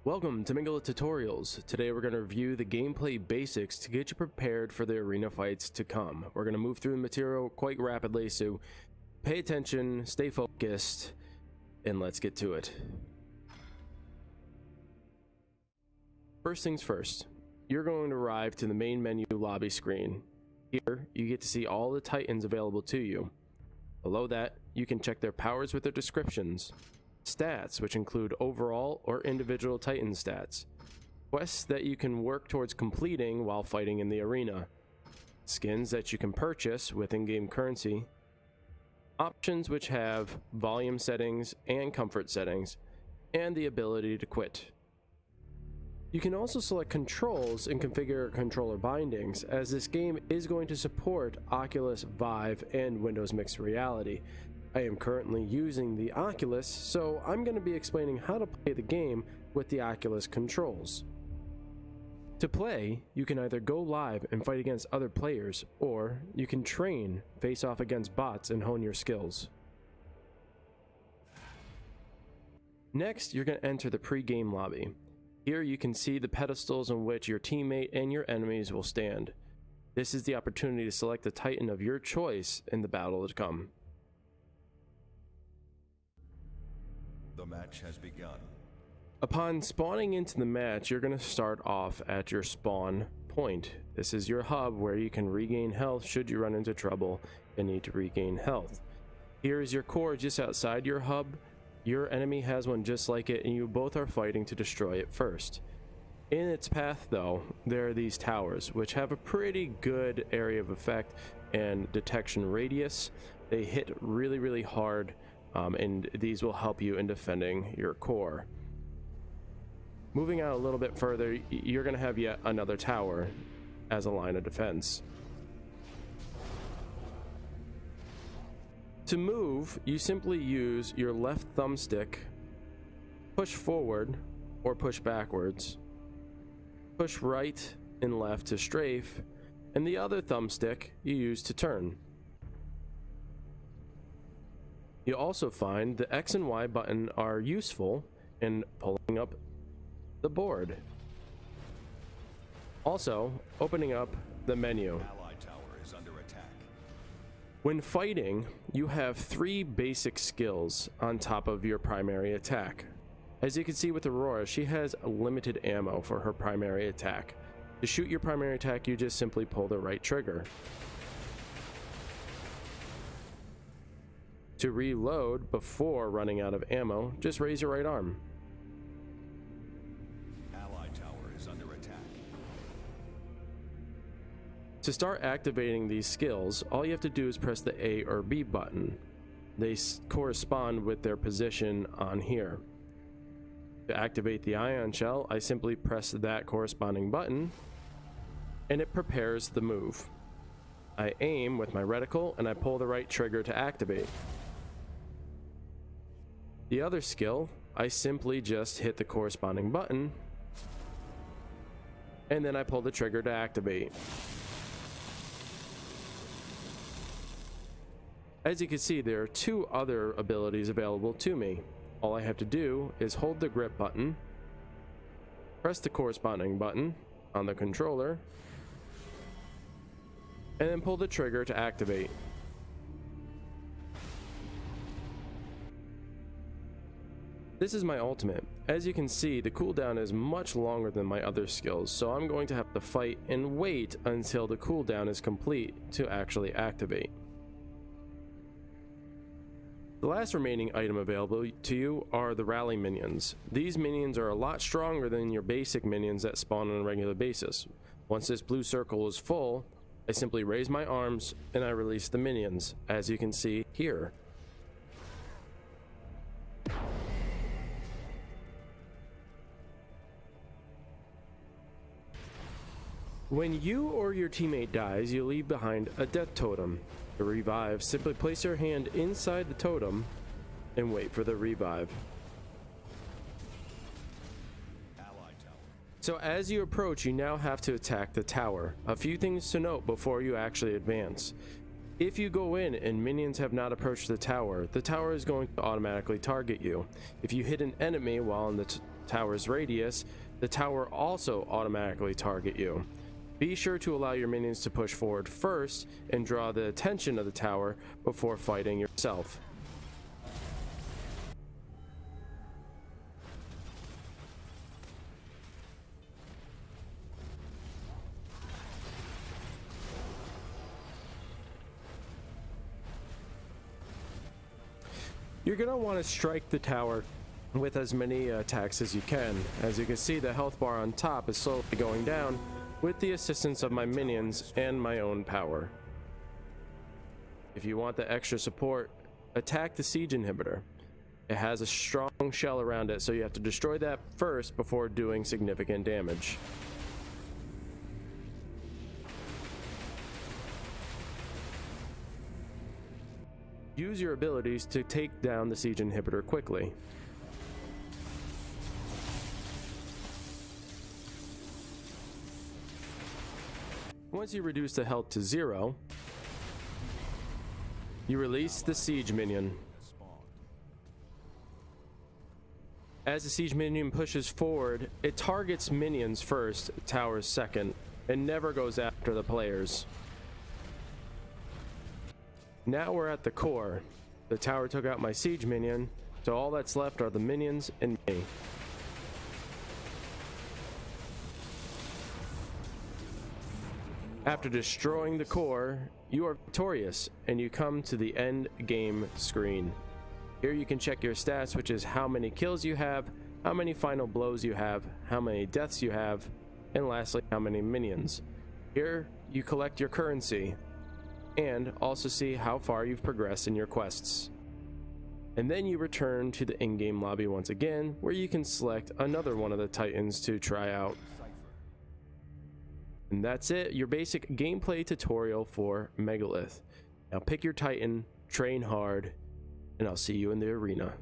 Welcome to Megalith Tutorials. Today we're going to review the gameplay basics to get you prepared for the arena fights to come. We're going to move through the material quite rapidly, so pay attention, stay focused, and let's get to it. First things first, you're going to arrive to the main menu lobby screen. Here, you get to see all the Titans available to you. Below that, you can check their powers with their descriptions. Stats, which include overall or individual Titan stats. Quests that you can work towards completing while fighting in the arena. Skins that you can purchase with in-game currency. Options which have volume settings and comfort settings, and the ability to quit. You can also select controls and configure controller bindings, as this game is going to support Oculus, Vive, and Windows Mixed Reality. I am currently using the Oculus, so I'm going to be explaining how to play the game with the Oculus controls. To play, you can either go live and fight against other players, or you can train, face off against bots, and hone your skills. Next, you're going to enter the pre-game lobby. Here you can see the pedestals on which your teammate and your enemies will stand. This is the opportunity to select the Titan of your choice in the battle to come. The match has begun. Upon spawning into the match, you're going to start off at your spawn point. This is your hub where you can regain health should you run into trouble and need to regain health. Here is your core just outside your hub. Your enemy has one just like it, and you both are fighting to destroy it first. In its path, though, there are these towers, which have a pretty good area of effect and detection radius. They hit really hard. And these will help you in defending your core. Moving out a little bit further, you're going to have yet another tower as a line of defense. To move, you simply use your left thumbstick, push forward or push backwards, push right and left to strafe, and the other thumbstick you use to turn. You also find the X and Y button are useful in pulling up the board. Also, opening up the menu. Allied tower is under attack. When fighting, you have three basic skills on top of your primary attack. As you can see with Aurora, she has limited ammo for her primary attack. To shoot your primary attack, you just simply pull the right trigger. To reload before running out of ammo, just raise your right arm. Allied tower is under attack. To start activating these skills, all you have to do is press the A or B button. They correspond with their position on here. To activate the ion shell, I simply press that corresponding button, and it prepares the move. I aim with my reticle, and I pull the right trigger to activate. The other skill, I simply just hit the corresponding button, and then I pull the trigger to activate. As you can see, there are two other abilities available to me. All I have to do is hold the grip button, press the corresponding button on the controller, and then pull the trigger to activate. This is my ultimate. As you can see, the cooldown is much longer than my other skills, so I'm going to have to fight and wait until the cooldown is complete to actually activate. The last remaining item available to you are the rally minions. These minions are a lot stronger than your basic minions that spawn on a regular basis. Once this blue circle is full, I simply raise my arms and I release the minions, as you can see here. When you or your teammate dies, you leave behind a death totem. To revive, simply place your hand inside the totem and wait for the revive. Allied tower. So as you approach, you now have to attack the tower. A few things to note before you actually advance. If you go in and minions have not approached the tower is going to automatically target you. If you hit an enemy while in the tower's radius, the tower also automatically target you. Be sure to allow your minions to push forward first and draw the attention of the tower before fighting yourself. You're going to want to strike the tower with as many attacks as you can. As you can see, the health bar on top is slowly going down with the assistance of my minions and my own power. If you want the extra support, attack the siege inhibitor. It has a strong shell around it, so you have to destroy that first before doing significant damage. Use your abilities to take down the siege inhibitor quickly. Once you reduce the health to 0, you release the siege minion. As the siege minion pushes forward, it targets minions first, towers second, and never goes after the players. Now we're at the core. The tower took out my siege minion, so all that's left are the minions and me. After destroying the core, you are victorious and you come to the end game screen. Here you can check your stats, which is how many kills you have, how many final blows you have, how many deaths you have, and lastly, how many minions. Here you collect your currency and also see how far you've progressed in your quests. And then you return to the in-game lobby once again, where you can select another one of the titans to try out. And that's it, your basic gameplay tutorial for Megalith. Now pick your titan, train hard, and I'll see you in the arena.